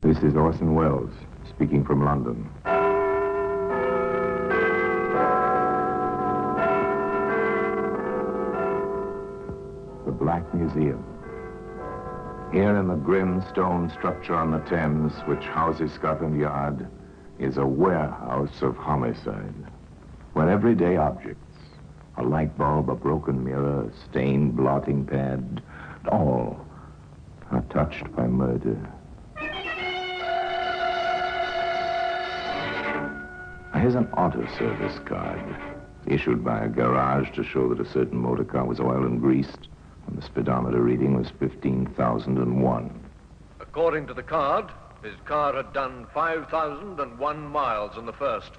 This is Orson Welles, speaking from London. The Black Museum. Here in the grim stone structure on the Thames, which houses Scotland Yard, is a warehouse of homicide, where everyday objects, a light bulb, a broken mirror, a stained blotting pad, all are touched by murder. Here's an auto service card, issued by a garage to show that a certain motor car was oiled and greased, and the speedometer reading was 15,001. According to the card, his car had done 5,001 miles in the first.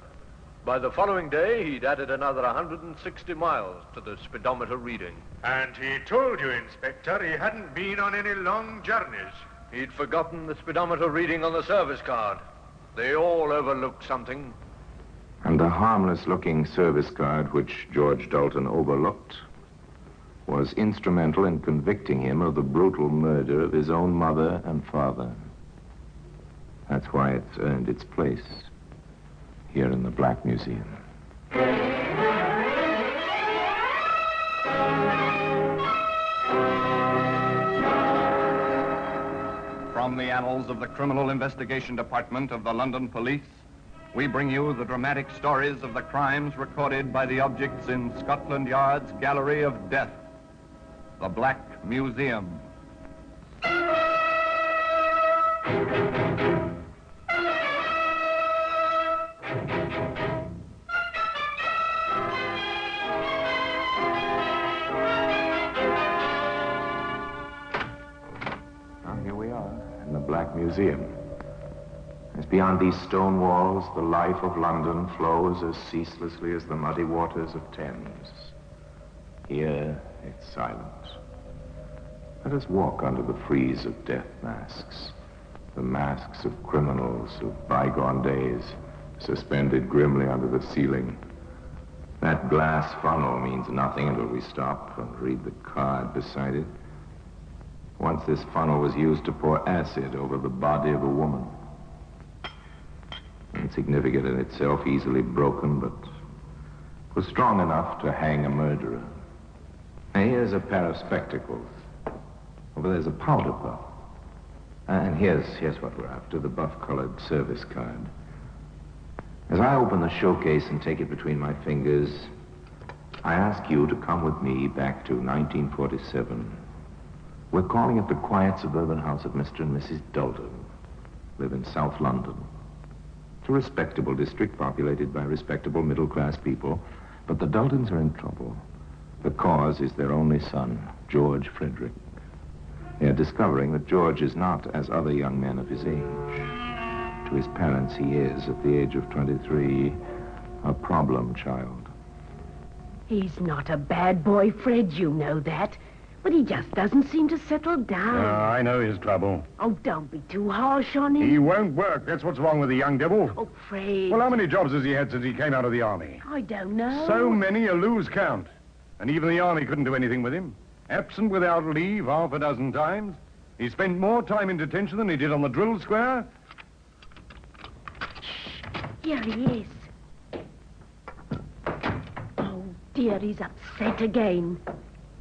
By the following day, he'd added another 160 miles to the speedometer reading. And he told you, Inspector, he hadn't been on any long journeys. He'd forgotten the speedometer reading on the service card. They all overlooked something. And the harmless-looking service card, which George Dalton overlooked, was instrumental in convicting him of the brutal murder of his own mother and father. That's why it's earned its place here in the Black Museum. From the annals of the Criminal Investigation Department of the London Police, we bring you the dramatic stories of the crimes recorded by the objects in Scotland Yard's Gallery of Death, the Black Museum. Now, here we are in the Black Museum. As beyond these stone walls, the life of London flows as ceaselessly as the muddy waters of Thames. Here, it's silent. Let us walk under the frieze of death masks, the masks of criminals of bygone days, suspended grimly under the ceiling. That glass funnel means nothing until we stop and read the card beside it. Once this funnel was used to pour acid over the body of a woman. Insignificant in itself, easily broken, but was strong enough to hang a murderer. And here's a pair of spectacles. Over there's a powder puff. And here's what we're after, the buff-colored service card. As I open the showcase and take it between my fingers, I ask you to come with me back to 1947. We're calling it the quiet suburban house of Mr. and Mrs. Dalton, live in South London. It's a respectable district populated by respectable middle-class people, but the Daltons are in trouble. The cause is their only son, George Frederick. They're discovering that George is not as other young men of his age. To his parents, he is, at the age of 23, a problem child. He's not a bad boy, Fred, you know that. But he just doesn't seem to settle down. I know his trouble. Oh, don't be too harsh on him. He won't work. That's what's wrong with the young devil. Oh, Fred. Well, how many jobs has he had since he came out of the army? I don't know. So many you lose count. And even the army couldn't do anything with him. Absent without leave half a dozen times. He spent more time in detention than he did on the drill square. Here he is. Oh, dear, he's upset again.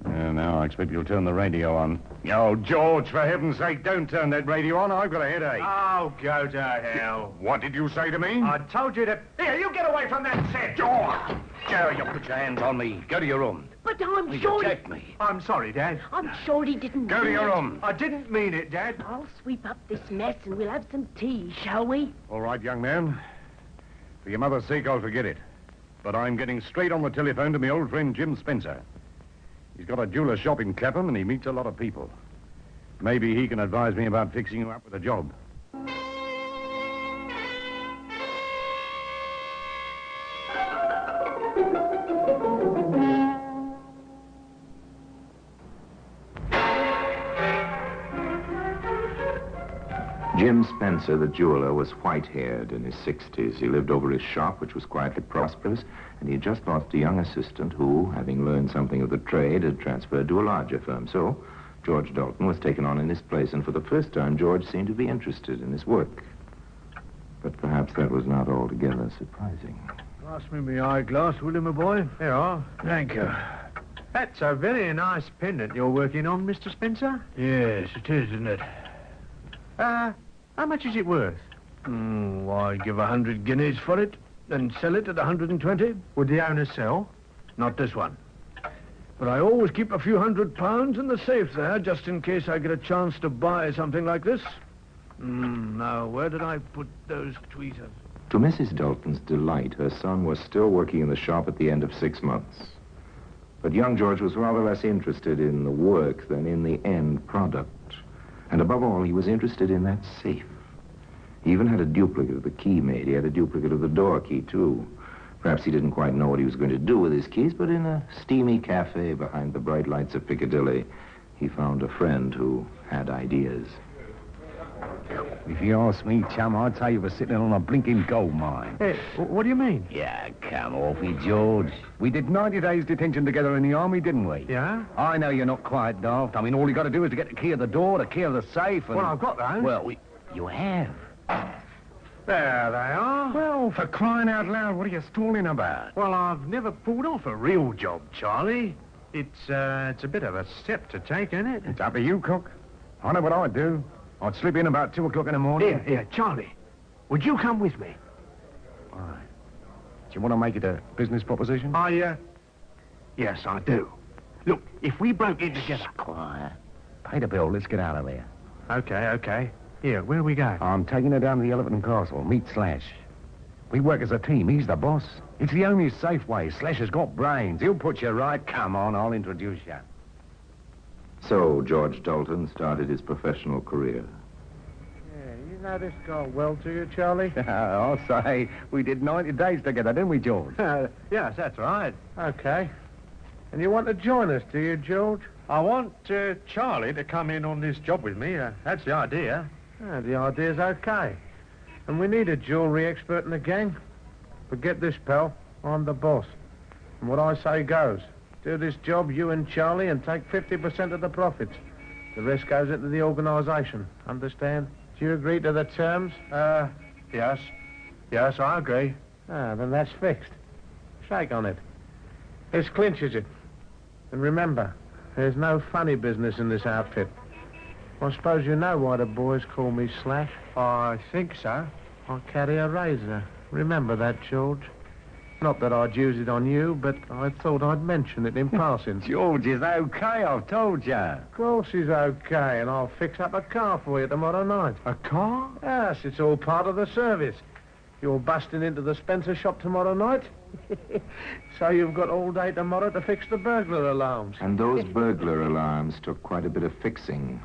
Now I expect you'll turn the radio on. Oh, George, for heaven's sake, don't turn that radio on. I've got a headache. Oh, go to hell. What did you say to me? I told you to... Here, you get away from that set. George! Joe, you put your hands on me. Go to your room. But I'm You sure... protect me. I'm sorry, Dad. I'm sure he didn't Go to mean your it. room. I didn't mean it, Dad. I'll sweep up this mess and we'll have some tea, shall we? All right, young man. For your mother's sake, I'll forget it. But I'm getting straight on the telephone to my old friend Jim Spencer. He's got a jeweler's shop in Clapham, and he meets a lot of people. Maybe he can advise me about fixing you up with a job. Jim Spencer, the jeweler, was white-haired in his 60s. He lived over his shop, which was quietly prosperous, and he had just lost a young assistant who, having learned something of the trade, had transferred to a larger firm. So George Dalton was taken on in his place, and for the first time, George seemed to be interested in his work. But perhaps that was not altogether surprising. Pass me my eyeglass, will you, my boy? Here you are. Thank you. That's a very nice pendant you're working on, Mr. Spencer. Yes, it is, isn't it? How much is it worth? Why, give 100 guineas for it, and sell it at 120. Would the owner sell? Not this one. But I always keep a few £100 in the safe there, just in case I get a chance to buy something like this. Now, where did I put those tweezers? To Mrs. Dalton's delight, her son was still working in the shop at the end of 6 months. But young George was rather less interested in the work than in the end product. And above all, he was interested in that safe. He even had a duplicate of the key made. He had a duplicate of the door key, too. Perhaps he didn't quite know what he was going to do with his keys, but in a steamy cafe behind the bright lights of Piccadilly, he found a friend who had ideas. If you ask me, chum, I'd say you were sitting on a blinking gold mine. Hey, what do you mean? Yeah, come off it, George. We did 90 days detention together in the army, didn't we? Yeah? I know you're not quite daft. I mean, all you got to do is to get the key of the door, the key of the safe, and... Well, I've got those. Well, you have. There they are. Well, for crying out loud, what are you stalling about? Well, I've never pulled off a real job, Charlie. It's a bit of a step to take, isn't it? It's up to you, Cook. I know what I'd do. I'd slip in about 2 o'clock in the morning. Here, Charlie. Would you come with me? Why? Do you want to make it a business proposition? Yes, I do. Look, if we broke in together... Quiet. Pay the bill. Let's get out of there. Okay. Here, where do we go? I'm taking her down to the Elephant and Castle. Meet Slash. We work as a team. He's the boss. It's the only safe way. Slash has got brains. He'll put you right. Come on, I'll introduce you. So George Dalton started his professional career. Yeah, you know this guy well, do you, Charlie? I'll say we did 90 days together, didn't we, George? Yes, that's right. Okay. And you want to join us, do you, George? I want Charlie to come in on this job with me. That's the idea. The idea's okay. And we need a jewellery expert in the gang. But get this, pal. I'm the boss. And what I say goes. Do this job, you and Charlie, and take 50% of the profits. The rest goes into the organisation. Understand? Do you agree to the terms? Yes. Yes, I agree. Then that's fixed. Shake on it. This clinches it. And remember, there's no funny business in this outfit. I suppose you know why the boys call me Slash. I think so. I carry a razor. Remember that, George? Not that I'd use it on you, but I thought I'd mention it in passing. George is okay, I've told you. Of course he's okay, and I'll fix up a car for you tomorrow night. A car? Yes, it's all part of the service. You're busting into the Spencer shop tomorrow night. So you've got all day tomorrow to fix the burglar alarms. And those burglar alarms took quite a bit of fixing.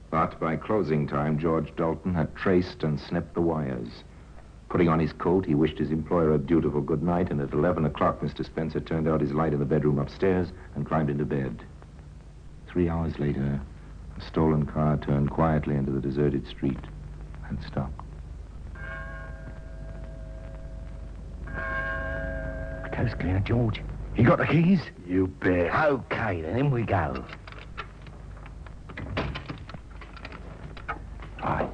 But by closing time, George Dalton had traced and snipped the wires. Putting on his coat, he wished his employer a dutiful good night, and at 11 o'clock, Mr. Spencer turned out his light in the bedroom upstairs and climbed into bed. 3 hours later, a stolen car turned quietly into the deserted street and stopped. The coast's clear, George. You got the keys? You bet. Okay, then in we go. Right.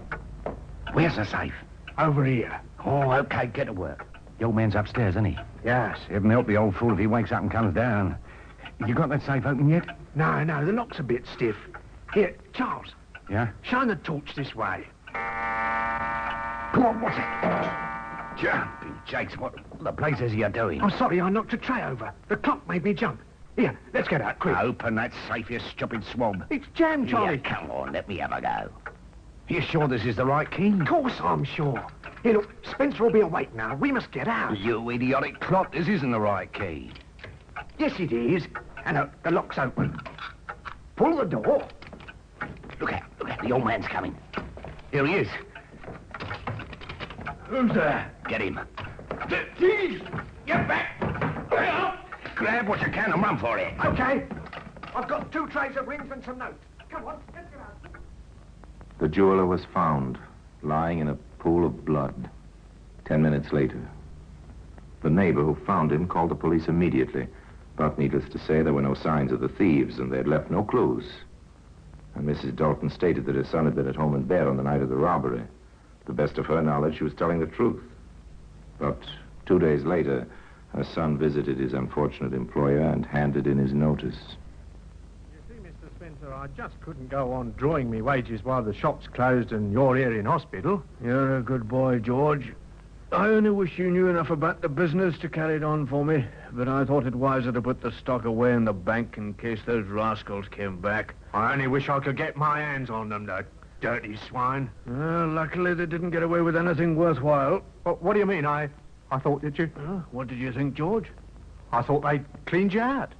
Where's the safe? Over here. Oh, okay, get to work. The old man's upstairs, isn't he? Yes. Heaven help the old fool if he wakes up and comes down. You got that safe open yet? No, the lock's a bit stiff. Here, Charles. Yeah? Shine the torch this way. Come on, what's it? Jumping Jakes, what the place is you doing? I'm sorry, I knocked a tray over. The clock made me jump. Here, let's get out, quick. Open that safe, you stupid swab. It's jammed, Charlie. Yeah, come on, let me have a go. You sure this is the right key? Of course I'm sure. Here, look, Spencer will be awake now. We must get out. You idiotic clock, this isn't the right key. Yes, it is. And the lock's open. Pull the door. Look out, the old man's coming. Here he is. Who's there? Get him. The keys! Get back! Grab what you can and run for it. Okay. I've got 2 trays of rings and some notes. Come on, let's get out. The jeweler was found, lying in a pool of blood. 10 minutes later. The neighbor who found him called the police immediately. But needless to say, there were no signs of the thieves, and they had left no clues. And Mrs. Dalton stated that her son had been at home in bed on the night of the robbery. To the best of her knowledge, she was telling the truth. But 2 days later, her son visited his unfortunate employer and handed in his notice. You see, Mr. Spencer, I just couldn't go on drawing me wages while the shop's closed and you're here in hospital. You're a good boy, George. I only wish you knew enough about the business to carry it on for me, but I thought it wiser to put the stock away in the bank in case those rascals came back. I only wish I could get my hands on them, the dirty swine. Well, luckily they didn't get away with anything worthwhile. What do you mean? I thought that you... What did you think, George? I thought they cleaned you out.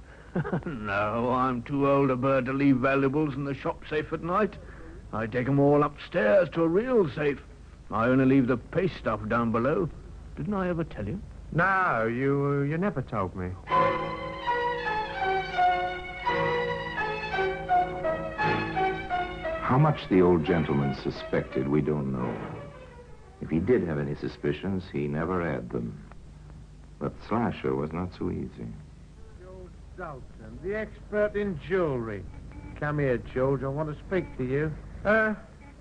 No, I'm too old a bird to leave valuables in the shop safe at night. I take 'em all upstairs to a real safe. I only leave the paste stuff down below. Didn't I ever tell you? No, you never told me. How much the old gentleman suspected, we don't know. If he did have any suspicions, he never had them. But Slasher was not so easy. George Dalton, the expert in jewelry. Come here, George. I want to speak to you.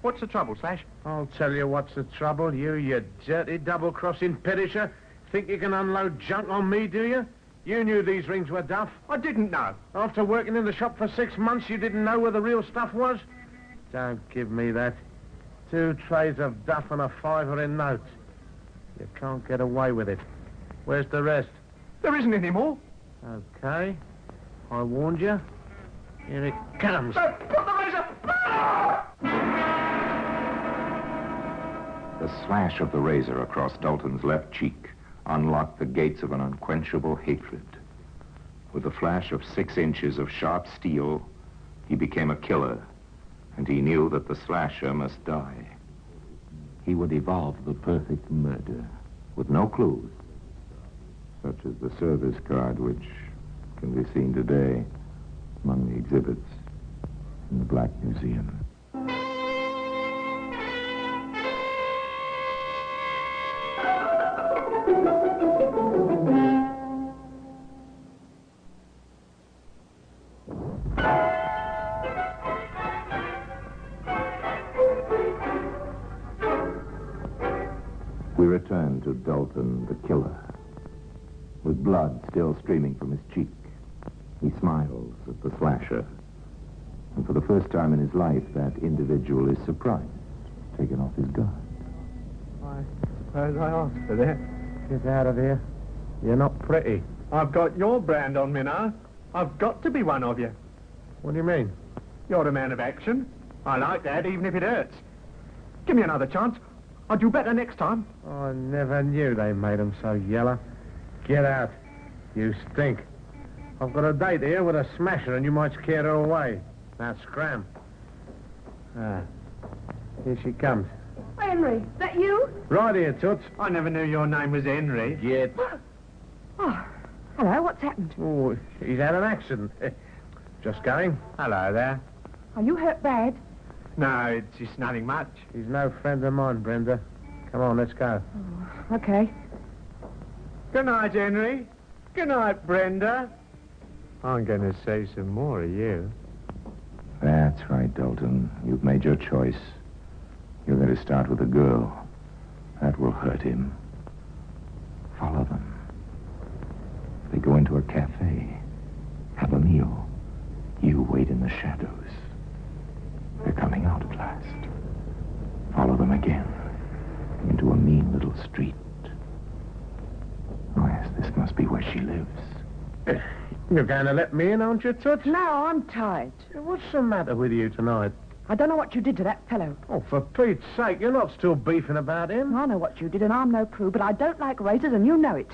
What's the trouble, Slash? I'll tell you what's the trouble. You dirty double-crossing perisher. Think you can unload junk on me, do you? You knew these rings were duff. I didn't know. After working in the shop for 6 months, you didn't know where the real stuff was? Don't give me that. 2 trays of duff and a $5 in notes. You can't get away with it. Where's the rest? There isn't any more. Okay. I warned you. Here it comes. Put the razor! Ah! The slash of the razor across Dalton's left cheek unlocked the gates of an unquenchable hatred. With a flash of 6 inches of sharp steel, he became a killer, and he knew that the slasher must die. He would evolve the perfect murder with no clues, such as the service card which can be seen today among the exhibits in the Black Museum. We return to Dalton, the killer. With blood still streaming from his cheek, he smiles at the slasher. And for the first time in his life, that individual is surprised, taken off his guard. I suppose I asked for that. Get out of here. You're not pretty. I've got your brand on me now. I've got to be one of you. What do you mean? You're a man of action. I like that, even if it hurts. Give me another chance. I'll do better next time. I never knew they made 'em so yellow. Get out. You stink. I've got a date here with a smasher and you might scare her away. Now scram. Here she comes. Henry, is that you? Right here, Toots. I never knew your name was Henry. Get. Oh, hello, what's happened? Oh, he's had an accident. Just going. Hello there. Are you hurt bad? No, it's just nothing much. He's no friend of mine, Brenda. Come on, let's go. Oh, okay. Good night, Henry. Good night, Brenda. I'm going to say some more of you. That's right, Dalton. You've made your choice. You're going to start with a girl. That will hurt him. Follow them. They go into a cafe. Have a meal. You wait in the shadows. They're coming out at last. Follow them again. Into a mean little street. Oh, yes, this must be where she lives. You're going to let me in, aren't you, Toots? No, I'm tired. What's the matter with you tonight? I don't know what you did to that fellow. Oh, for Pete's sake, you're not still beefing about him. I know what you did, and I'm no prude, but I don't like razors, and you know it.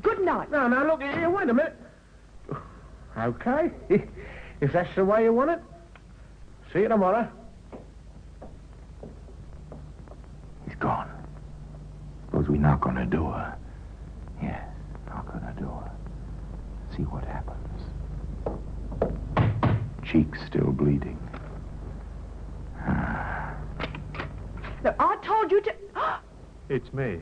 Good night. No, look here, wait a minute. Okay, if that's the way you want it. See you tomorrow. He's gone. Suppose we knock on her door. Yes, knock on her door. See what happens. Cheeks still bleeding. Look, I told you to... It's me.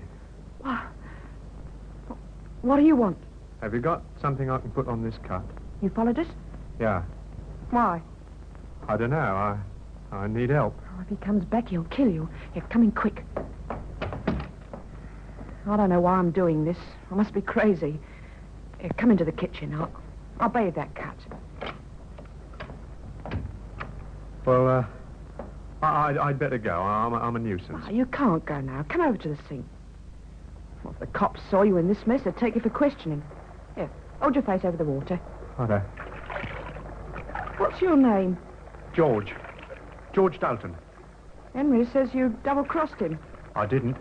What do you want? Have you got something I can put on this cut? You followed us? Yeah. Why? I don't know. I need help. Oh, if he comes back, he'll kill you. Here, come in quick. I don't know why I'm doing this. I must be crazy. Here, come into the kitchen. I'll bathe that cut. Well, I'd better go. I'm a nuisance. Oh, you can't go now. Come over to the sink. Well, if the cops saw you in this mess, they'd take you for questioning. Here, hold your face over the water. Righto. What's your name? George Dalton. Henry says you double-crossed him. I didn't.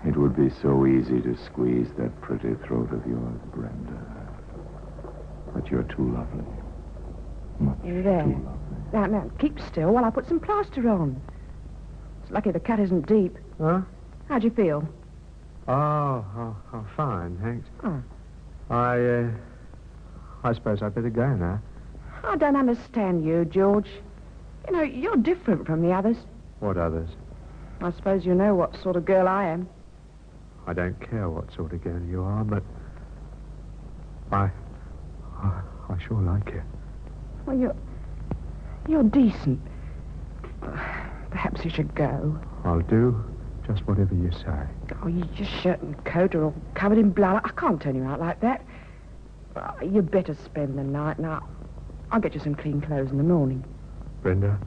It would be so easy to squeeze that pretty throat of yours, Brenda. But you're too lovely. Much You there. too lovely. Now, keep still while I put some plaster on. It's lucky the cut isn't deep. Huh? How'd you feel? Oh, fine, thanks. Oh. I suppose I'd better go now. I don't understand you, George. You know, you're different from the others. What others? I suppose you know what sort of girl I am. I don't care what sort of girl you are, but I sure like you. Well, you're decent. Perhaps you should go. I'll do just whatever you say. Oh, your shirt and coat are all covered in blood. I can't turn you out like that. You'd better spend the night. Now, I'll get you some clean clothes in the morning. Brenda,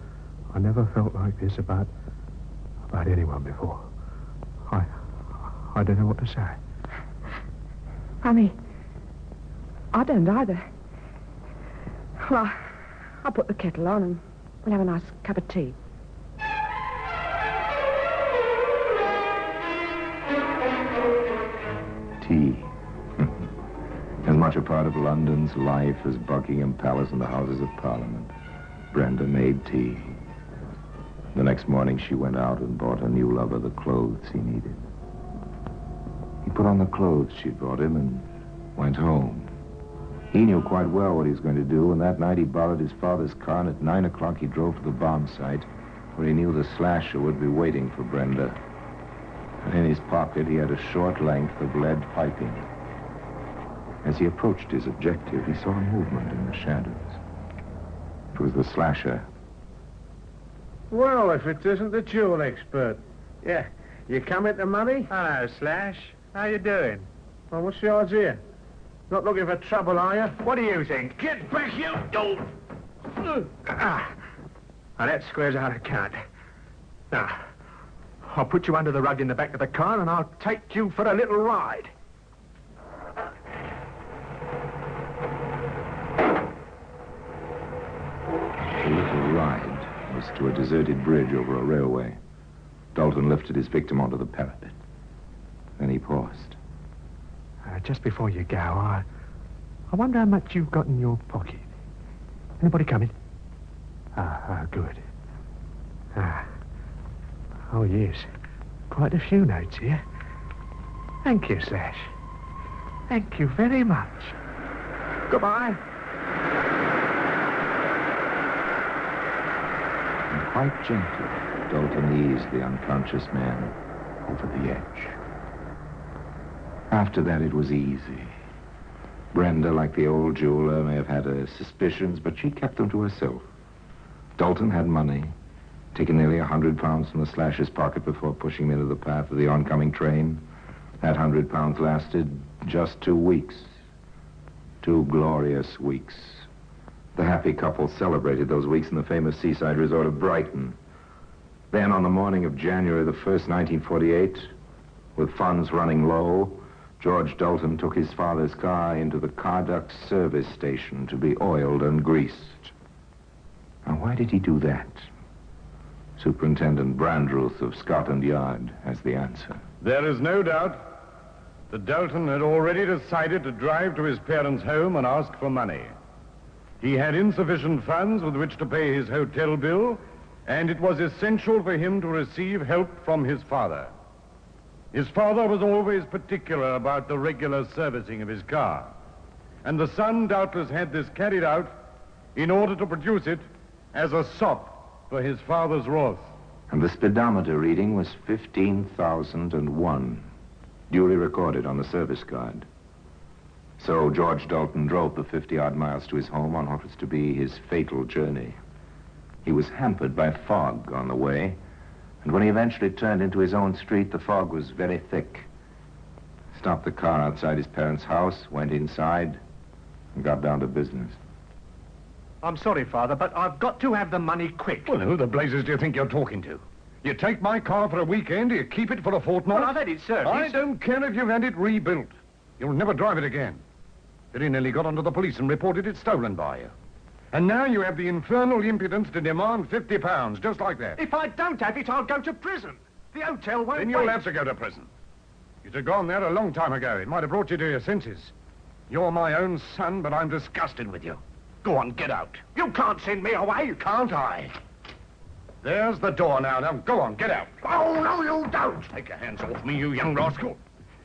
I never felt like this about anyone before. I don't know what to say. Honey, I don't either. Well, I'll put the kettle on and we'll have a nice cup of tea. Tea. As much a part of London's life as Buckingham Palace and the Houses of Parliament. Brenda made tea. The next morning she went out and bought her new lover the clothes he needed. He put on the clothes she'd brought him and went home. He knew quite well what he was going to do, and that night he borrowed his father's car, and at 9 o'clock he drove to the bomb site, where he knew the slasher would be waiting for Brenda. And in his pocket he had a short length of lead piping. As he approached his objective, he saw a movement in the shadows. It was the slasher. Well, if it isn't the jewel expert. Yeah. You come into money? Hello, Slash. How you doing? Well, what's the idea? Not looking for trouble, are you? What do you think? Get back, you dope! Now, that squares out a count. Now, I'll put you under the rug in the back of the car and I'll take you for a little ride. The little ride was to a deserted bridge over a railway. Dalton lifted his victim onto the parapet. Then he paused. Just before you go, I wonder how much you've got in your pocket. Anybody coming? Good. Oh, yes. Quite a few notes here. Thank you, Slash. Thank you very much. Goodbye. And quite gently, Dalton eased the unconscious man over the edge. After that, it was easy. Brenda, like the old jeweler, may have had her suspicions, but she kept them to herself. Dalton had money, taken nearly 100 pounds from the slasher's pocket before pushing him into the path of the oncoming train. That 100 pounds lasted just 2 weeks. 2 glorious weeks. The happy couple celebrated those weeks in the famous seaside resort of Brighton. Then, on the morning of January the 1st, 1948, with funds running low, George Dalton took his father's car into the Carduck service station to be oiled and greased. Now, why did he do that? Superintendent Brandruth of Scotland Yard has the answer. There is no doubt that Dalton had already decided to drive to his parents' home and ask for money. He had insufficient funds with which to pay his hotel bill, and it was essential for him to receive help from his father. His father was always particular about the regular servicing of his car, and the son doubtless had this carried out in order to produce it as a sop for his father's wrath. And the speedometer reading was 15,001, duly recorded on the service card. So George Dalton drove the 50-odd miles to his home on what was to be his fatal journey. He was hampered by fog on the way, and when he eventually turned into his own street, the fog was very thick. Stopped the car outside his parents' house, went inside, and got down to business. I'm sorry, Father, but I've got to have the money quick. Well, who the blazes do you think you're talking to? You take my car for a weekend, you keep it for a fortnight? Well, I've had it serviced. I don't care if you've had it rebuilt. You'll never drive it again. Billy nearly got onto the police and reported it stolen by you. And now you have the infernal impudence to demand £50, just like that. If I don't have it, I'll go to prison. The hotel won't Then you'll have to go to prison. You'd have gone there a long time ago. It might have brought you to your senses. You're my own son, but I'm disgusted with you. Go on, get out. You can't send me away. Can't I? There's the door now. Now, go on, get out. Oh, no, you don't. Take your hands off me, you young rascal.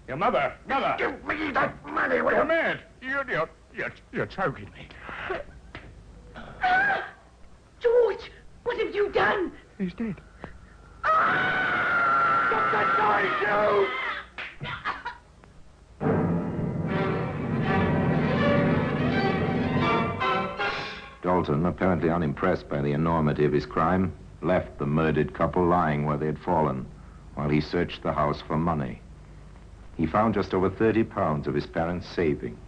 Your mother. Give me that money, will you? You're mad. You're choking me. George, what have you done? He's dead. Stop that noise, you! Dalton, apparently unimpressed by the enormity of his crime, left the murdered couple lying where they had fallen while he searched the house for money. He found just over £30 of his parents' savings.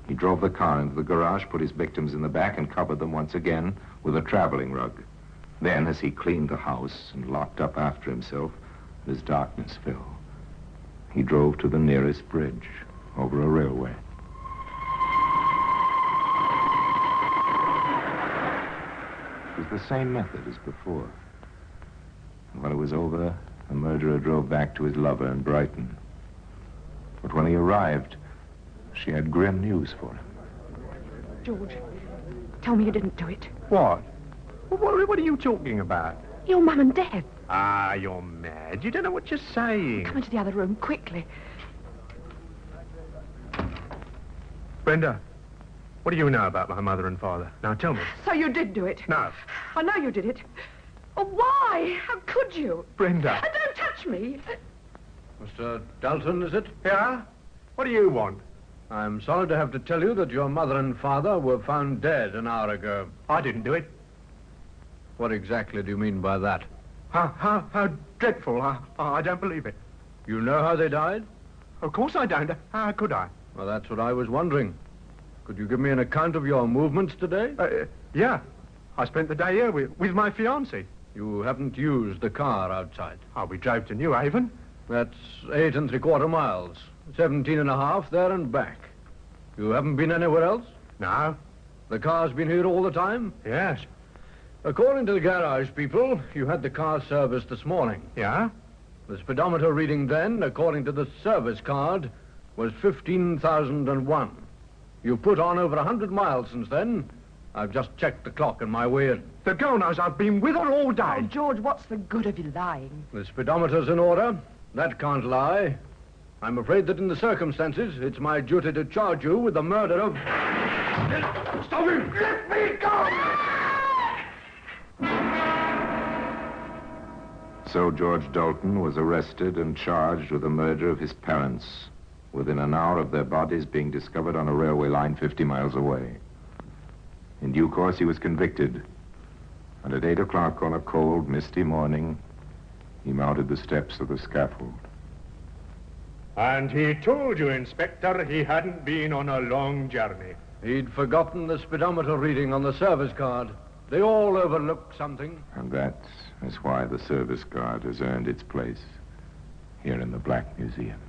He drove the car into the garage, put his victims in the back, and covered them once again with a traveling rug. Then, as he cleaned the house and locked up after himself, as darkness fell, he drove to the nearest bridge over a railway. It was the same method as before. And when it was over, the murderer drove back to his lover in Brighton. But when he arrived, she had grim news for him. George, tell me you didn't do it. What? What are you talking about? Your mum and dad. Ah, you're mad. You don't know what you're saying. Come into the other room, quickly. Brenda, what do you know about my mother and father? Now, tell me. So you did do it? No. I know you did it. Oh, why? How could you? Brenda. Don't touch me. Mr. Dalton, is it? Yeah? What do you want? I'm sorry to have to tell you that your mother and father were found dead an hour ago. I didn't do it. What exactly do you mean by that? How dreadful. I don't believe it. You know how they died? Of course I don't. How could I? Well, that's what I was wondering. Could you give me an account of your movements today? Yeah. I spent the day here with my fiancée. You haven't used the car outside. Oh, we drove to New Haven. That's 8 3/4 miles. 17 1/2 there and back. You haven't been anywhere else? No. The car's been here all the time? Yes. According to the garage people, you had the car serviced this morning. Yeah? The speedometer reading then, according to the service card, was 15,001. You put on over 100 miles since then. I've just checked the clock on my way in. The girl knows I've been with her all day. Oh, George, what's the good of you lying? The speedometer's in order. That can't lie. I'm afraid that in the circumstances, it's my duty to charge you with the murder of... Stop him! Let me go! So George Dalton was arrested and charged with the murder of his parents within an hour of their bodies being discovered on a railway line 50 miles away. In due course, he was convicted, and at 8 o'clock on a cold, misty morning, he mounted the steps of the scaffold. And he told you, Inspector, he hadn't been on a long journey. He'd forgotten the speedometer reading on the service card. They all overlook something. And that is why the service card has earned its place here in the Black Museum.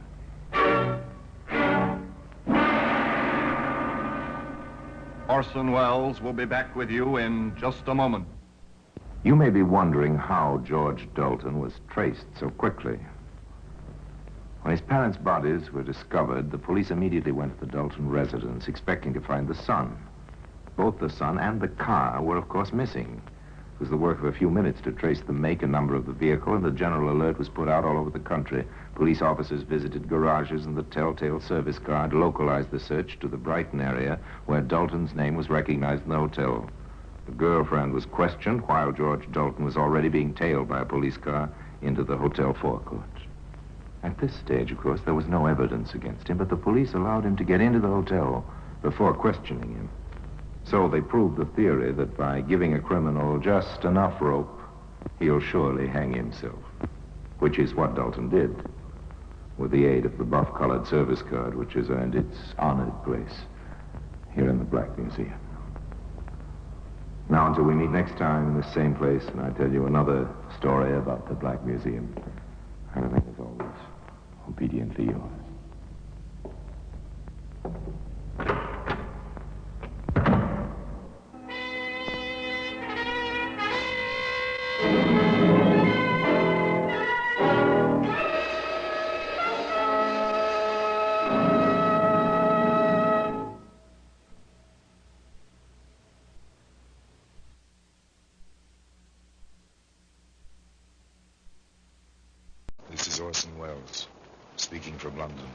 Orson Welles will be back with you in just a moment. You may be wondering how George Dalton was traced so quickly. When his parents' bodies were discovered, the police immediately went to the Dalton residence, expecting to find the son. Both the son and the car were, of course, missing. It was the work of a few minutes to trace the make and number of the vehicle, and the general alert was put out all over the country. Police officers visited garages, and the telltale service card localized the search to the Brighton area, where Dalton's name was recognized in the hotel. The girlfriend was questioned while George Dalton was already being tailed by a police car into the hotel forecourt. At this stage, of course, there was no evidence against him, but the police allowed him to get into the hotel before questioning him. So they proved the theory that by giving a criminal just enough rope, he'll surely hang himself, which is what Dalton did, with the aid of the buff-colored service card, which has earned its honored place here in the Black Museum. Now, until we meet next time in the same place, and I tell you another story about the Black Museum, I remain, as always, obediently yours. This is Orson Welles, speaking from London.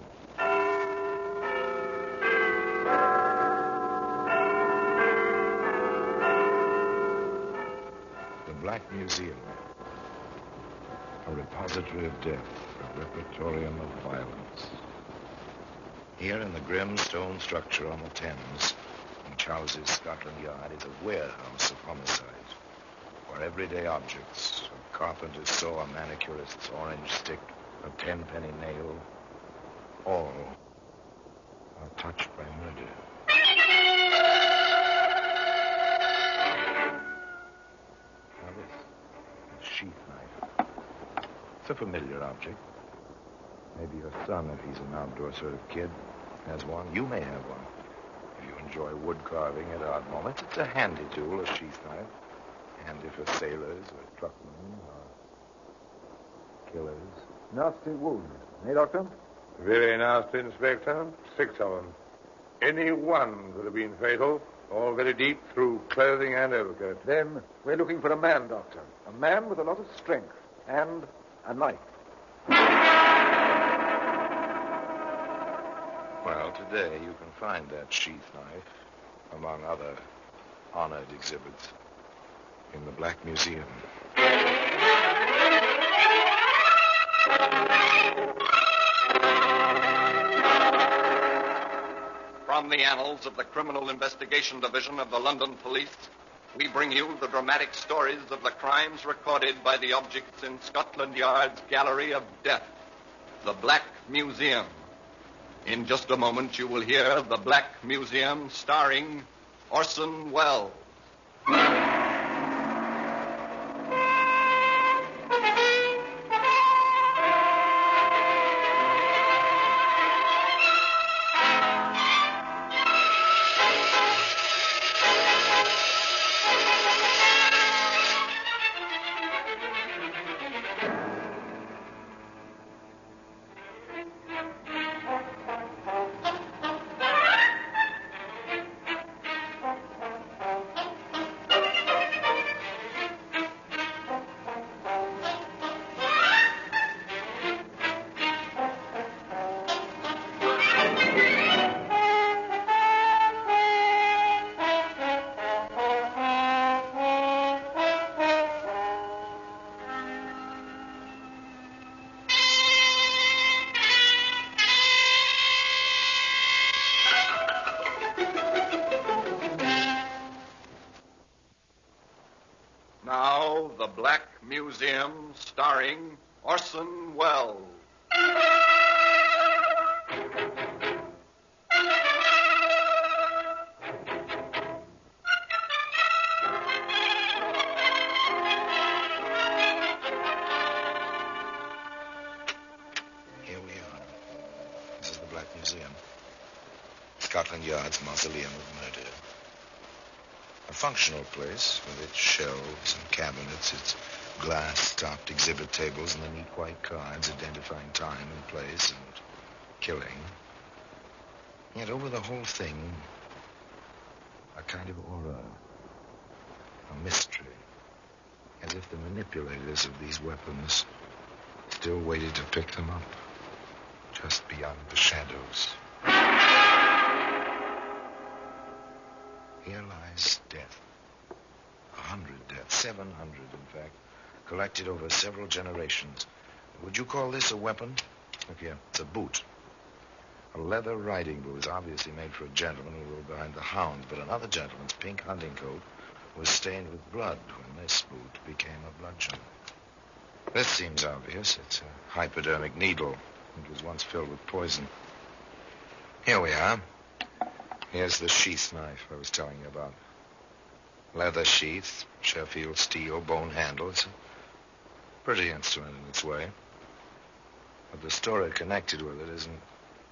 The Black Museum, a repository of death, a repertorium of violence. Here in the grim stone structure on the Thames, which houses Scotland Yard, is a warehouse of homicide, where everyday objects, a carpenter's saw, a manicurist's orange stick, a 10-penny nail, all are touched by murder. Now this Sheath Knife. It's a familiar object. Maybe your son, if he's an outdoor sort of kid, has one. You may have one. If you enjoy wood carving at odd moments, it's a handy tool, a sheath knife. Handy for sailors or truckmen or killers. Nasty wound, eh, Doctor? Very nasty, Inspector. 6 of them. Any one could have been fatal. All very deep through clothing and overcoat. Then we're looking for a man, Doctor. A man with a lot of strength and a knife. Well, today you can find that sheath knife, among other honored exhibits, in the Black Museum. From the annals of the Criminal Investigation Division of the London Police, we bring you the dramatic stories of the crimes recorded by the objects in Scotland Yard's Gallery of Death, the Black Museum. In just a moment, you will hear The Black Museum starring Orson Welles. Now, The Black Museum, starring Orson Welles. Here we are. This is the Black Museum. Scotland Yard's mausoleum of murder. A functional place with its shelves and cabinets, its glass-topped exhibit tables, and the neat white cards identifying time and place and killing. Yet over the whole thing, a kind of aura, a mystery, as if the manipulators of these weapons still waited to pick them up, just beyond the shadows. Here lies death. 100 deaths, 700 in fact, collected over several generations. Would you call this a weapon? Look here, it's a boot. A leather riding boot was obviously made for a gentleman who rode behind the hounds, but another gentleman's pink hunting coat was stained with blood when this boot became a bludgeon. This seems obvious. It's a hypodermic needle. It was once filled with poison. Here we are. Here's the sheath knife I was telling you about. Leather sheath, Sheffield steel, bone handle. It's a pretty instrument in its way. But the story connected with it isn't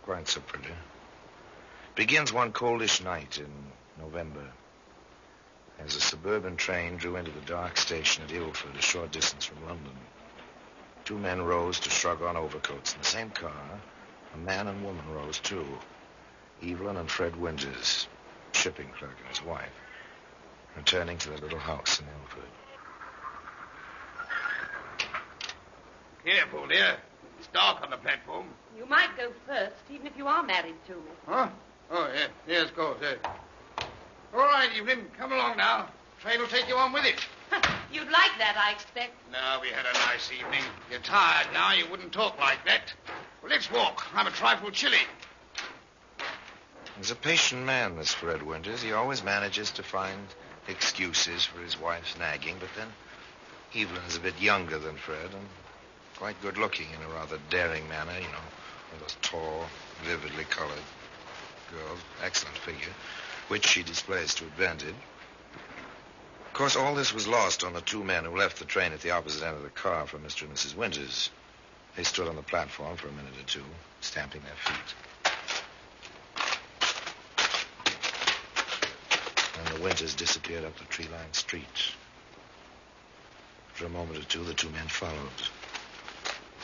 quite so pretty. It begins one coldish night in November, as a suburban train drew into the dark station at Ilford, a short distance from London. Two men rose to shrug on overcoats. In the same car, a man and woman rose too. Evelyn and Fred Winters, shipping clerk and his wife, returning to their little house in Ilford. Careful, dear. It's dark on the platform. You might go first, even if you are married to me. Huh? Oh, yeah. Yes, of course, yes. All right, Evelyn. Come along now. Train will take you on with it. You'd like that, I expect. No, we had a nice evening. You're tired now. You wouldn't talk like that. Well, let's walk. I'm a trifle chilly. He's a patient man, this Fred Winters. He always manages to find excuses for his wife's nagging, but then Evelyn is a bit younger than Fred and quite good-looking in a rather daring manner, you know, with those tall, vividly colored girl, excellent figure, which she displays to advantage. Of course, all this was lost on the two men who left the train at the opposite end of the car from Mr. and Mrs. Winters. They stood on the platform for a minute or two, stamping their feet. And the Winters disappeared up the tree-lined street. For a moment or two, the two men followed.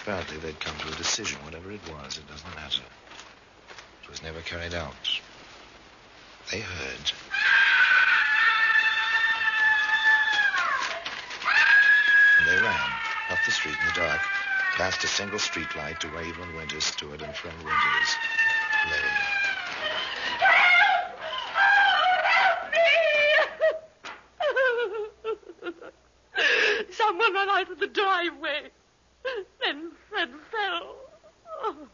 Apparently, they'd come to a decision. Whatever it was, it doesn't matter. It was never carried out. They heard. And they ran up the street in the dark, past a single streetlight to where Evelyn Winters stood and Fred Winters lay. Someone ran out of the driveway. Then Fred fell. Oh,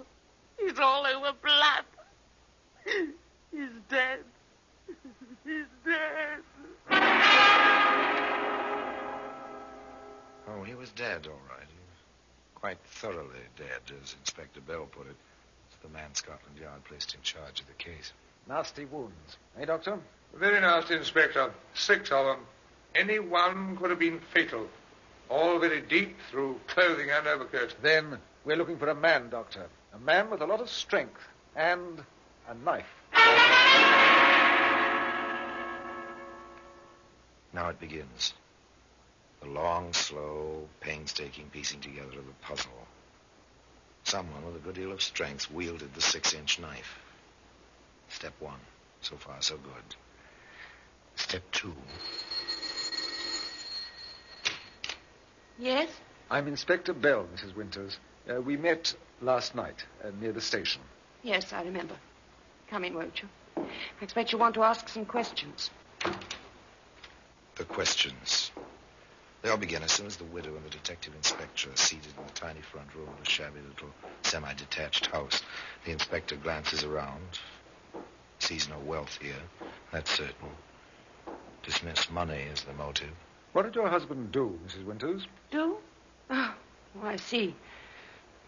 he's all over blood. He's dead. He's dead. Oh, he was dead, all right. He was quite thoroughly dead, as Inspector Bell put it. It's the man Scotland Yard placed in charge of the case. Nasty wounds. Eh, Doctor? Very nasty, Inspector. 6 of them. Any one could have been fatal. All very deep through clothing and overcoat. Then we're looking for a man, Doctor. A man with a lot of strength and a knife. Now it begins. The long, slow, painstaking piecing together of the puzzle. Someone with a good deal of strength wielded the 6-inch knife. Step 1. So far, so good. Step 2. Yes? I'm Inspector Bell, Mrs. Winters. We met last night near the station. Yes, I remember. Come in, won't you? I expect you want to ask some questions. The questions. They all begin as soon as the widow and the detective inspector are seated in the tiny front room of a shabby little semi-detached house. The inspector glances around, sees no wealth here, that's certain. Dismissed money is the motive. What did your husband do, Mrs. Winters? Do? Oh, I see.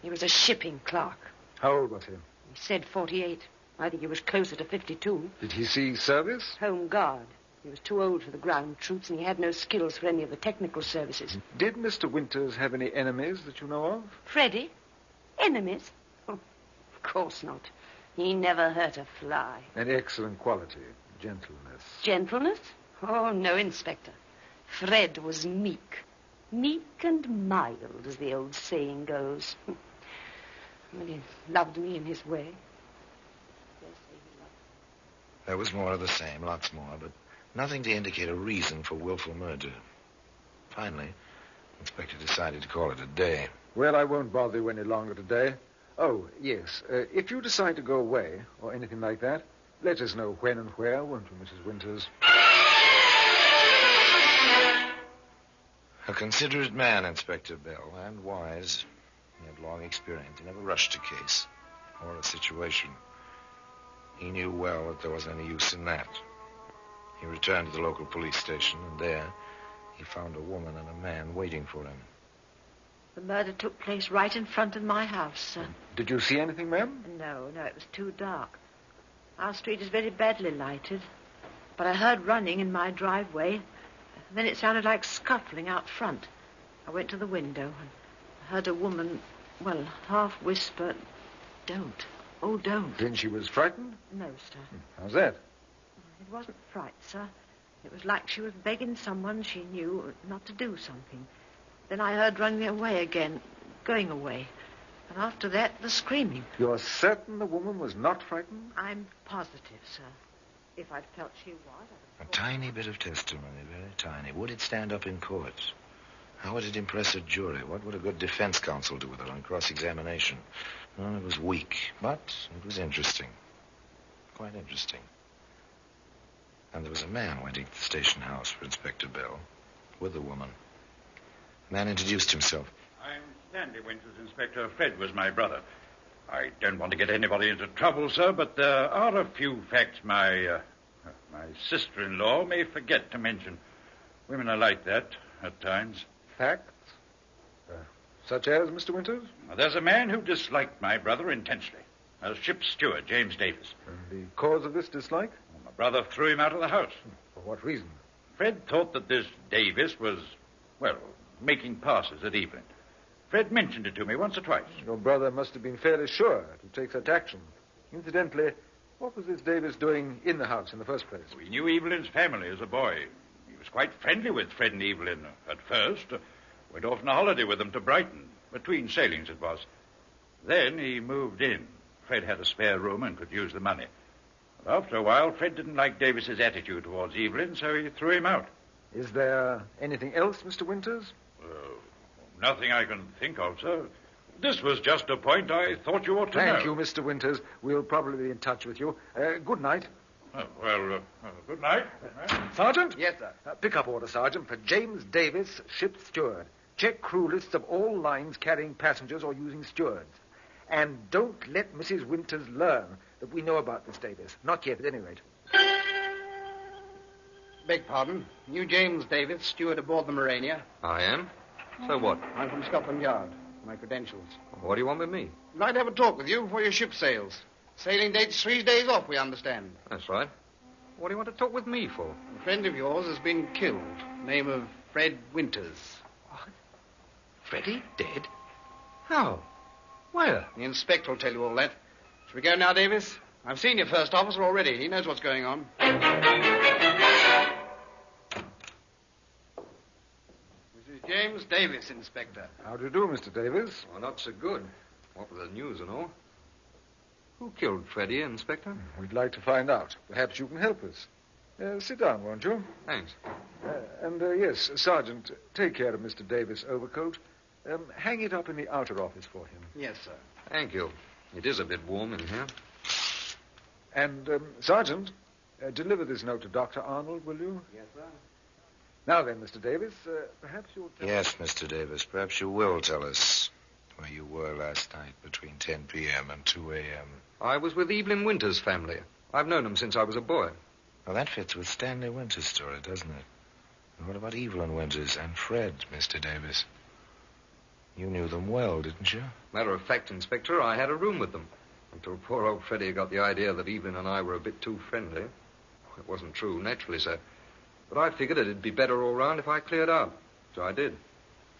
He was a shipping clerk. How old was he? He said 48. I think he was closer to 52. Did he see service? Home guard. He was too old for the ground troops, and he had no skills for any of the technical services. Did Mr. Winters have any enemies that you know of? Freddie? Enemies? Oh, of course not. He never hurt a fly. An excellent quality. Gentleness. Gentleness? Oh, no, Inspector. Fred was meek. Meek and mild, as the old saying goes. Well, he loved me in his way. There was more of the same, lots more, but nothing to indicate a reason for willful murder. Finally, the inspector decided to call it a day. Well, I won't bother you any longer today. Oh, yes. If you decide to go away, or anything like that, let us know when and where, won't you, Mrs. Winters? A considerate man, Inspector Bell, and wise. He had long experience. He never rushed a case or a situation. He knew well that there wasn't any use in that. He returned to the local police station, and there he found a woman and a man waiting for him. The murder took place right in front of my house, sir. Did you see anything, ma'am? No, it was too dark. Our street is very badly lighted. But I heard running in my driveway. Then it sounded like scuffling out front. I went to the window and heard a woman, half whisper, "Don't. Oh, don't." Then she was frightened? No, sir. How's that? It wasn't fright, sir. It was like she was begging someone she knew not to do something. Then I heard running away again, going away. And after that, the screaming. You're certain the woman was not frightened? I'm positive, sir. If I'd felt she was, A tiny bit of testimony, very tiny. Would it stand up in court? How would it impress a jury? What would a good defense counsel do with it on cross-examination? Well, it was weak, but it was interesting. Quite interesting. And there was a man waiting at the station house for Inspector Bell with a woman. The man introduced himself. I'm Stanley Winters, Inspector. Fred was my brother. I don't want to get anybody into trouble, sir, but there are a few facts my sister-in-law may forget to mention. Women are like that at times. Facts? Such as, Mr. Winters? There's a man who disliked my brother intensely. A ship's steward, James Davis. And the cause of this dislike? My brother threw him out of the house. For what reason? Fred thought that this Davis was, making passes at Evelyn. Fred mentioned it to me once or twice. Your brother must have been fairly sure to take such action. Incidentally, what was this Davis doing in the house in the first place? We knew Evelyn's family as a boy. He was quite friendly with Fred and Evelyn at first. Went off on a holiday with them to Brighton. Between sailings it was. Then he moved in. Fred had a spare room and could use the money. But after a while, Fred didn't like Davis's attitude towards Evelyn, so he threw him out. Is there anything else, Mr. Winters? Nothing I can think of, sir. This was just a point I thought you ought to know. Thank you, Mr. Winters. We'll probably be in touch with you. Good night. Good night. Sergeant? Yes, sir. Pick up order, Sergeant, for James Davis, ship's steward. Check crew lists of all lines carrying passengers or using stewards. And don't let Mrs. Winters learn that we know about this Davis. Not yet, at any rate. Beg pardon. You James Davis, steward aboard the Morania? I am. So what? I'm from Scotland Yard. My credentials. What do you want with me? I'd like to have a talk with you before your ship sails. Sailing date's 3 days off, we understand. That's right. What do you want to talk with me for? A friend of yours has been killed. Name of Fred Winters. What? Freddie dead? How? Where? The inspector will tell you all that. Shall we go now, Davis? I've seen your first officer already. He knows what's going on. James Davis, Inspector. How do you do, Mr. Davis? Well, not so good. What with the news and all. Who killed Freddie, Inspector? We'd like to find out. Perhaps you can help us. Sit down, won't you? Thanks. Yes, Sergeant, take care of Mr. Davis' overcoat. Hang it up in the outer office for him. Yes, sir. Thank you. It is a bit warm in here. And, Sergeant, deliver this note to Dr. Arnold, will you? Yes, sir. Now then, Mr. Davis, perhaps you'll tell Yes, Mr. Davis, perhaps you will tell us where you were last night between 10 p.m. and 2 a.m. I was with Evelyn Winters' family. I've known them since I was a boy. Well, that fits with Stanley Winters' story, doesn't it? And what about Evelyn Winters and Fred, Mr. Davis? You knew them well, didn't you? Matter of fact, Inspector, I had a room with them. Until poor old Freddie got the idea that Evelyn and I were a bit too friendly. It wasn't true, naturally, sir. But I figured it'd be better all round if I cleared out. So I did.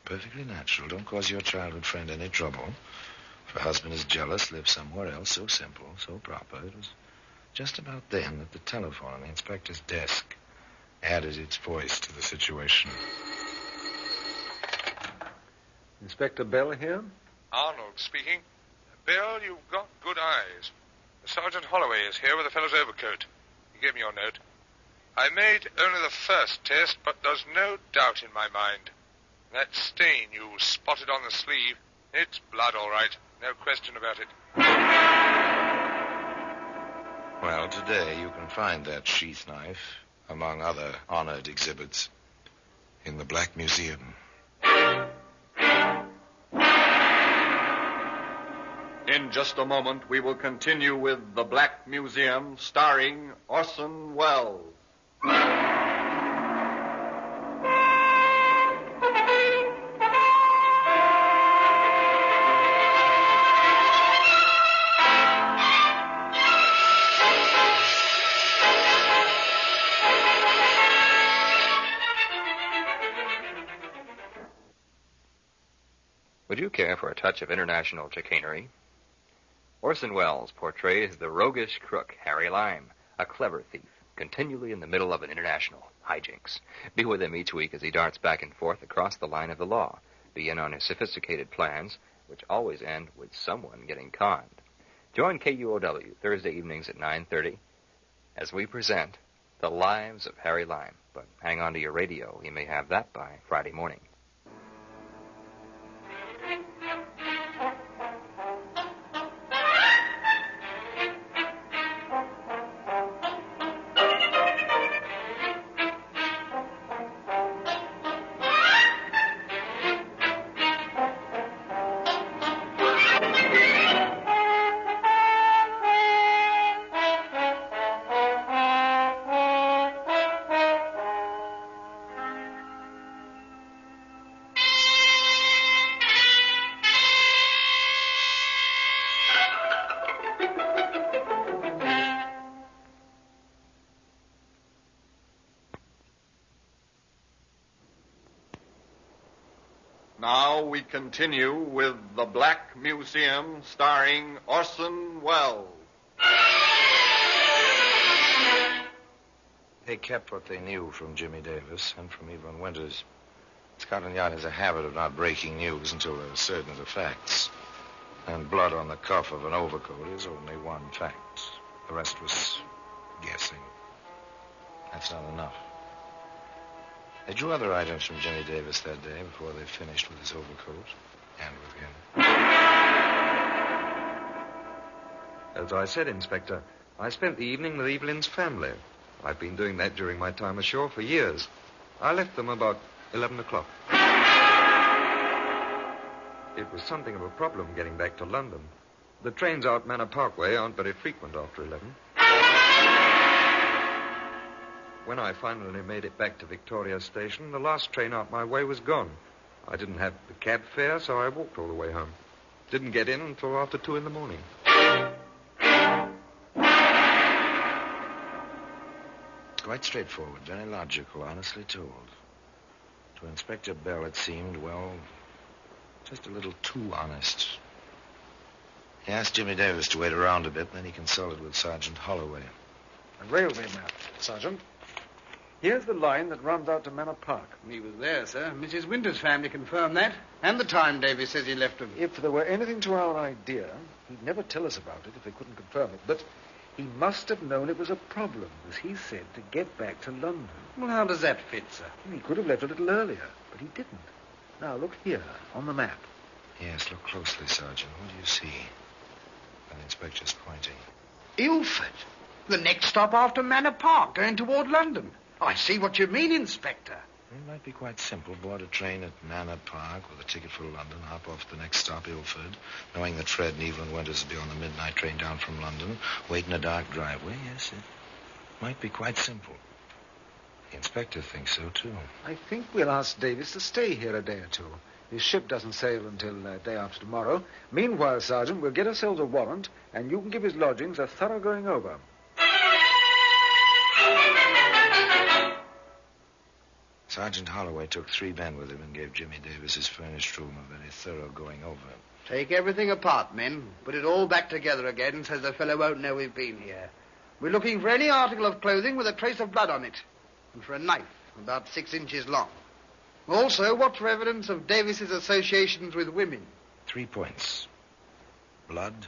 Perfectly natural. Don't cause your childhood friend any trouble. If her husband is jealous, live somewhere else. So simple, so proper. It was just about then that the telephone on the inspector's desk added its voice to the situation. Inspector Bell here? Arnold speaking. Bill, you've got good eyes. Sergeant Holloway is here with a fellow's overcoat. He gave me your note. I made only the first test, but there's no doubt in my mind. That stain you spotted on the sleeve, it's blood, all right. No question about it. Well, today you can find that sheath knife, among other honored exhibits, in the Black Museum. In just a moment, we will continue with The Black Museum, starring Orson Welles. Would you care for a touch of international chicanery? Orson Welles portrays the roguish crook Harry Lime, a clever thief, continually in the middle of an international hijinks. Be with him each week as he darts back and forth across the line of the law. Be in on his sophisticated plans, which always end with someone getting conned. Join KUOW Thursday evenings at 9:30 as we present The Lives of Harry Lime. But hang on to your radio. He may have that by Friday morning. Now we continue with The Black Museum, starring Orson Welles. They kept what they knew from Jimmy Davis and from Evelyn Winters. Scotland Yard has a habit of not breaking news until they're certain of the facts. And blood on the cuff of an overcoat is only one fact. The rest was guessing. That's not enough. They drew other items from Jimmy Davis that day before they finished with his overcoat and with him. As I said, Inspector, I spent the evening with Evelyn's family. I've been doing that during my time ashore for years. I left them about 11 o'clock. It was something of a problem getting back to London. The trains out Manor Parkway aren't very frequent after 11. When I finally made it back to Victoria Station, the last train out my way was gone. I didn't have the cab fare, so I walked all the way home. Didn't get in until after 2 in the morning. Quite straightforward, very logical, honestly told. To Inspector Bell, it seemed, well, just a little too honest. He asked Jimmy Davis to wait around a bit, then he consulted with Sergeant Holloway. A railway map, Sergeant. Here's the line that runs out to Manor Park. He was there, sir. Mrs. Winter's family confirmed that. And the time Davies says he left them. If there were anything to our idea, he'd never tell us about it if they couldn't confirm it. But he must have known it was a problem, as he said, to get back to London. Well, how does that fit, sir? He could have left a little earlier, but he didn't. Now, look here, on the map. Yes, look closely, Sergeant. What do you see? The inspector's pointing. Ilford. The next stop after Manor Park, going toward London. I see what you mean, Inspector. It might be quite simple. Board a train at Manor Park with a ticket for London, hop off the next stop, Ilford, knowing that Fred and Evelyn Winters will be on the midnight train down from London, wait in a dark driveway. Yes, it might be quite simple. The inspector thinks so, too. I think we'll ask Davis to stay here a day or two. His ship doesn't sail until day after tomorrow. Meanwhile, Sergeant, we'll get ourselves a warrant, and you can give his lodgings a thorough going over. Sergeant Holloway took 3 men with him and gave Jimmy Davis his furnished room a very thorough going over. Take everything apart, men. Put it all back together again so the fellow won't know we've been here. We're looking for any article of clothing with a trace of blood on it. And for a knife about 6 inches long. Also, watch for evidence of Davis's associations with women. 3 points. Blood,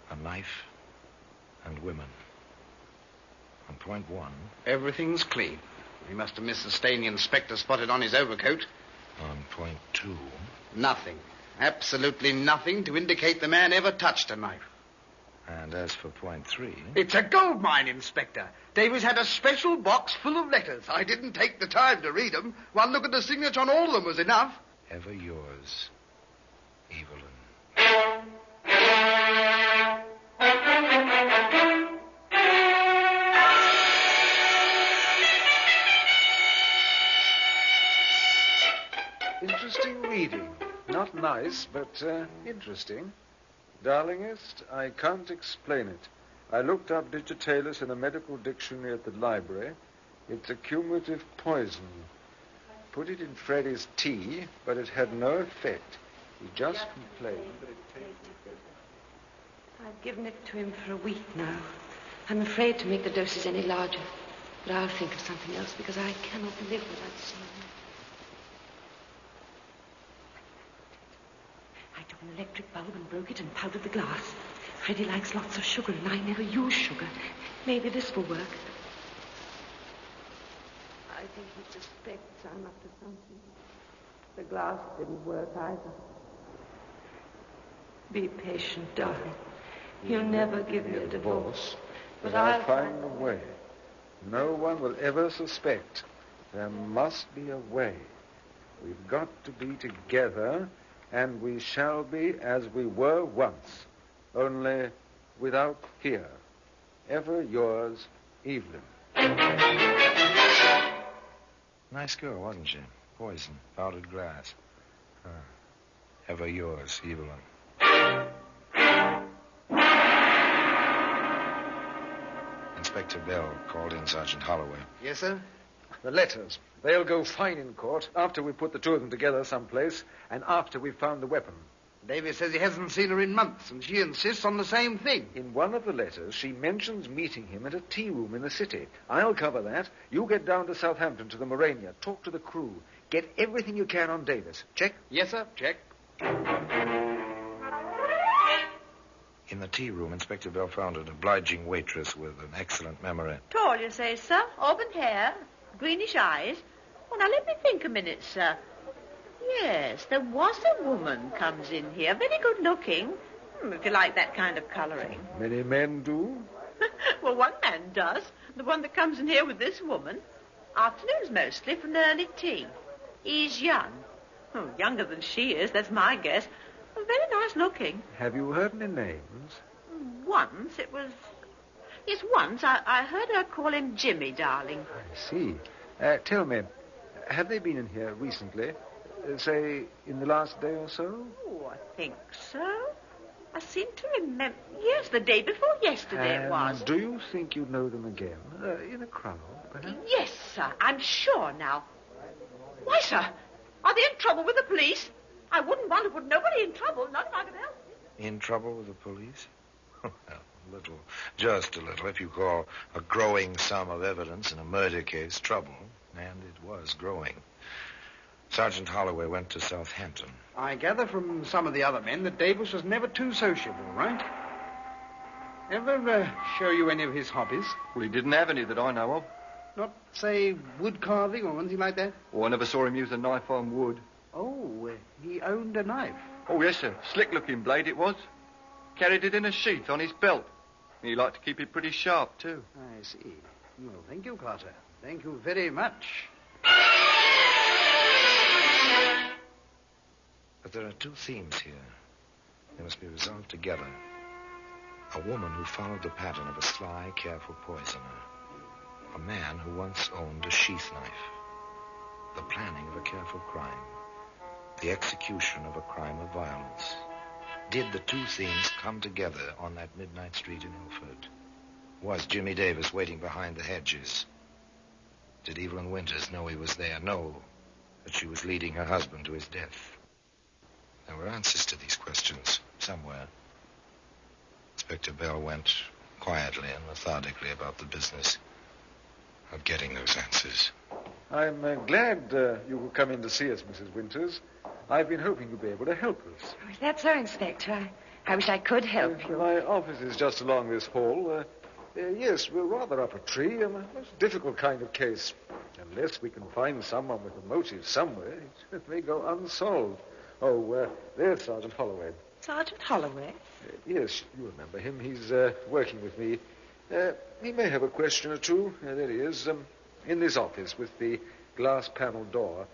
a knife, and women. On point 1... Everything's clean. He must have missed the stain the inspector spotted on his overcoat. On point 2... Nothing. Absolutely nothing to indicate the man ever touched a knife. And as for point 3... It's a gold mine, Inspector. Davies had a special box full of letters. I didn't take the time to read them. One look at the signature on all of them was enough. Ever yours, Evelyn. nice, but interesting. Darlingest, I can't explain it. I looked up digitalis in a medical dictionary at the library. It's a cumulative poison. Put it in Freddie's tea, but it had no effect. He just complained that it tasted bitter. I've given it to him for a week now. I'm afraid to make the doses any larger. But I'll think of something else because I cannot live without seeing him. I took an electric bulb and broke it and powdered the glass. Freddie likes lots of sugar and I never use sugar. Maybe this will work. I think he suspects I'm up to something. The glass didn't work either. Be patient, darling. He'll never give you a divorce. But I'll find a way. No one will ever suspect. There must be a way. We've got to be together, and we shall be as we were once, only without fear. Ever yours, Evelyn. Nice girl, wasn't she? Poison, powdered glass. Ever yours, Evelyn. Inspector Bell called in Sergeant Holloway. Yes, sir? The letters. They'll go fine in court after we put the two of them together someplace and after we've found the weapon. Davis says he hasn't seen her in months, and she insists on the same thing. In one of the letters, she mentions meeting him at a tea room in the city. I'll cover that. You get down to Southampton to the Morania. Talk to the crew. Get everything you can on Davis. Check? Yes, sir. Check. In the tea room, Inspector Bell found an obliging waitress with an excellent memory. Tall, you say, sir? Auburn hair? Greenish eyes? Oh, now let me think a minute, sir. Yes, there was a woman comes in here, very good looking. If you like that kind of colouring. Many men do? Well, one man does. The one that comes in here with this woman. Afternoons mostly for an early tea. He's young. Oh, younger than she is, that's my guess. Very nice looking. Have you heard any names? Once it was... Yes, once I heard her call him Jimmy, darling. I see. Tell me, have they been in here recently? Say, in the last day or so? Oh, I think so. I seem to remember... Yes, the day before yesterday it was. Do you think you'd know them again? In a crowd, perhaps? Yes, sir. I'm sure now. Why, sir? Are they in trouble with the police? I wouldn't want to put nobody in trouble, not if I could help it. In trouble with the police? Well, a little. Just a little. If you call a growing sum of evidence in a murder case trouble. And it was growing. Sergeant Holloway went to Southampton. I gather from some of the other men that Davis was never too sociable, right? Ever show you any of his hobbies? Well, he didn't have any that I know of. Not, say, wood carving or anything like that? Oh, I never saw him use a knife on wood. Oh, he owned a knife. Oh, yes, sir. Slick-looking blade it was. Carried it in a sheath on his belt. And he liked to keep it pretty sharp, too. I see. Well, thank you, Carter. Thank you very much. But there are two themes here. They must be resolved together. A woman who followed the pattern of a sly, careful poisoner. A man who once owned a sheath knife. The planning of a careful crime. The execution of a crime of violence. Did the two themes come together on that midnight street in Ilford? Was Jimmy Davis waiting behind the hedges? Did Evelyn Winters know he was there? Know that she was leading her husband to his death? There were answers to these questions somewhere. Inspector Bell went quietly and methodically about the business of getting those answers. I'm glad you could come in to see us, Mrs. Winters. I've been hoping you'd be able to help us. Oh, is that so, Inspector? I wish I could help you. My office is just along this hall. Yes, we're rather up a tree. A most difficult kind of case. Unless we can find someone with a motive somewhere, it may go unsolved. Oh, there's Sergeant Holloway. Sergeant Holloway? Yes, you remember him. He's working with me. He may have a question or two. There he is, in this office with the glass panel door,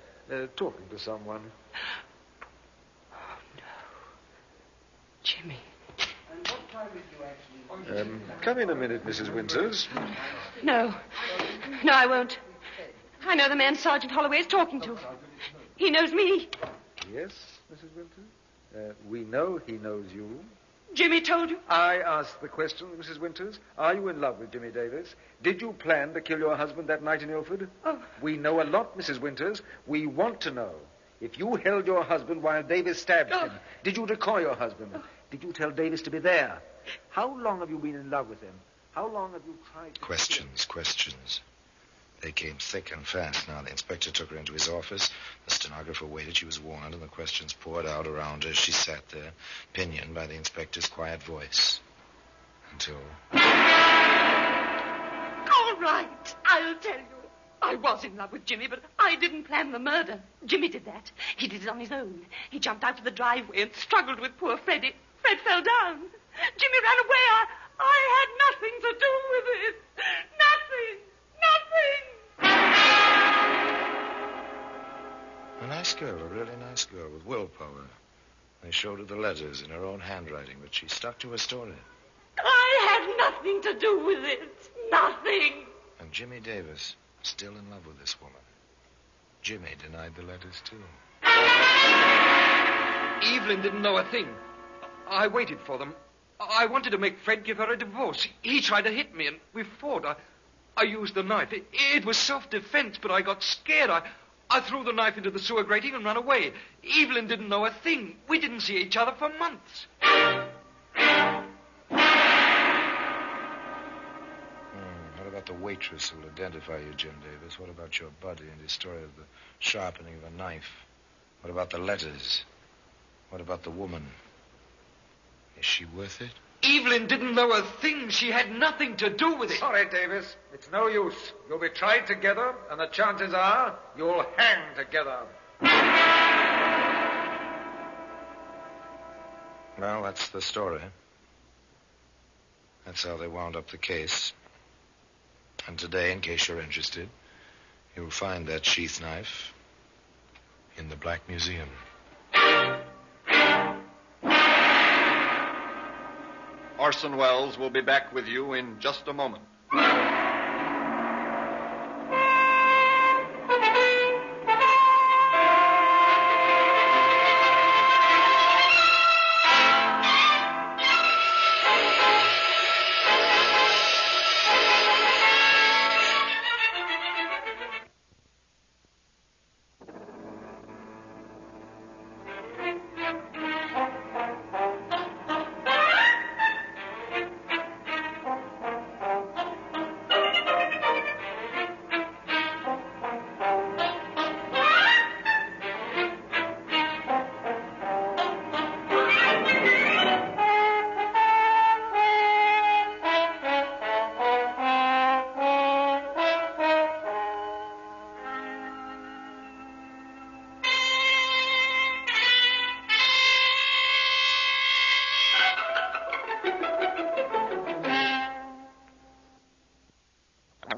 talking to someone. Oh, no. Jimmy. And what time did you actually... Come in a minute, Mrs. Winters. No. No, I won't. I know the man Sergeant Holloway is talking to. He knows me. Yes, Mrs. Winters? We know he knows you. Jimmy told you? I asked the question, Mrs. Winters. Are you in love with Jimmy Davis? Did you plan to kill your husband that night in Ilford? Oh. We know a lot, Mrs. Winters. We want to know. If you held your husband while Davis stabbed him, did you decoy your husband? Did you tell Davis to be there? How long have you been in love with him? How long have you tried to... Questions. They came thick and fast. Now, the inspector took her into his office. The stenographer waited. She was warned, and the questions poured out around her as she sat there, pinioned by the inspector's quiet voice. Until... All right, I'll tell you. I was in love with Jimmy, but I didn't plan the murder. Jimmy did that. He did it on his own. He jumped out of the driveway and struggled with poor Freddie. Fred fell down. Jimmy ran away. I had nothing to do with it. Nothing. A nice girl, a really nice girl with willpower. They showed her the letters in her own handwriting, but she stuck to her story. I had nothing to do with it. Nothing. And Jimmy Davis, still in love with this woman. Jimmy denied the letters, too. Evelyn didn't know a thing. I waited for them. I wanted to make Fred give her a divorce. He tried to hit me, and we fought. I used the knife. It was self-defense, but I got scared. I threw the knife into the sewer grating and ran away. Evelyn didn't know a thing. We didn't see each other for months. What about the waitress who'll identify you, Jim Davis? What about your buddy and his story of the sharpening of a knife? What about the letters? What about the woman? Is she worth it? Evelyn didn't know a thing. She had nothing to do with it. Sorry, Davis. It's no use. You'll be tried together, and the chances are you'll hang together. Well, that's the story. That's how they wound up the case. And today, in case you're interested, you'll find that sheath knife in the Black Museum. Orson Welles will be back with you in just a moment.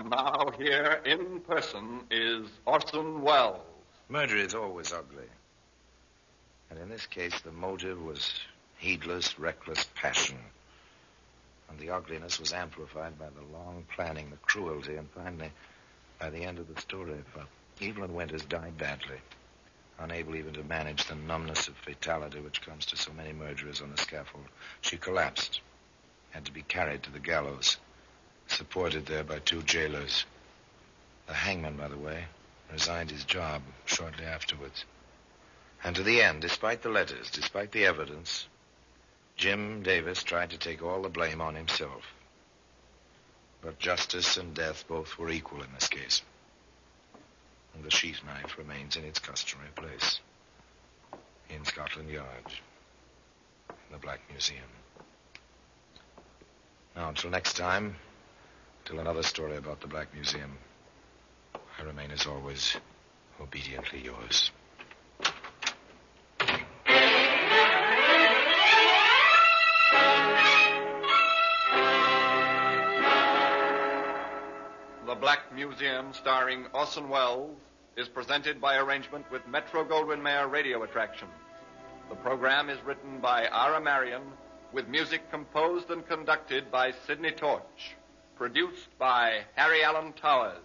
Now here in person is Orson Welles. Murder is always ugly. And in this case, the motive was heedless, reckless passion. And the ugliness was amplified by the long planning, the cruelty, and finally, by the end of the story. But Evelyn Winters died badly, unable even to manage the numbness of fatality which comes to so many murderers on the scaffold. She collapsed, had to be carried to the gallows, supported there by 2 jailers. The hangman, by the way, resigned his job shortly afterwards. And to the end, despite the letters, despite the evidence, Jim Davis tried to take all the blame on himself. But justice and death both were equal in this case. And the sheath knife remains in its customary place, in Scotland Yard, in the Black Museum. Now, until next time, till another story about the Black Museum, I remain, as always, obediently yours. The Black Museum, starring Orson Welles, is presented by arrangement with Metro-Goldwyn-Mayer Radio Attractions. The program is written by Ira Marion, with music composed and conducted by Sidney Torch. Produced by Harry Allen Towers.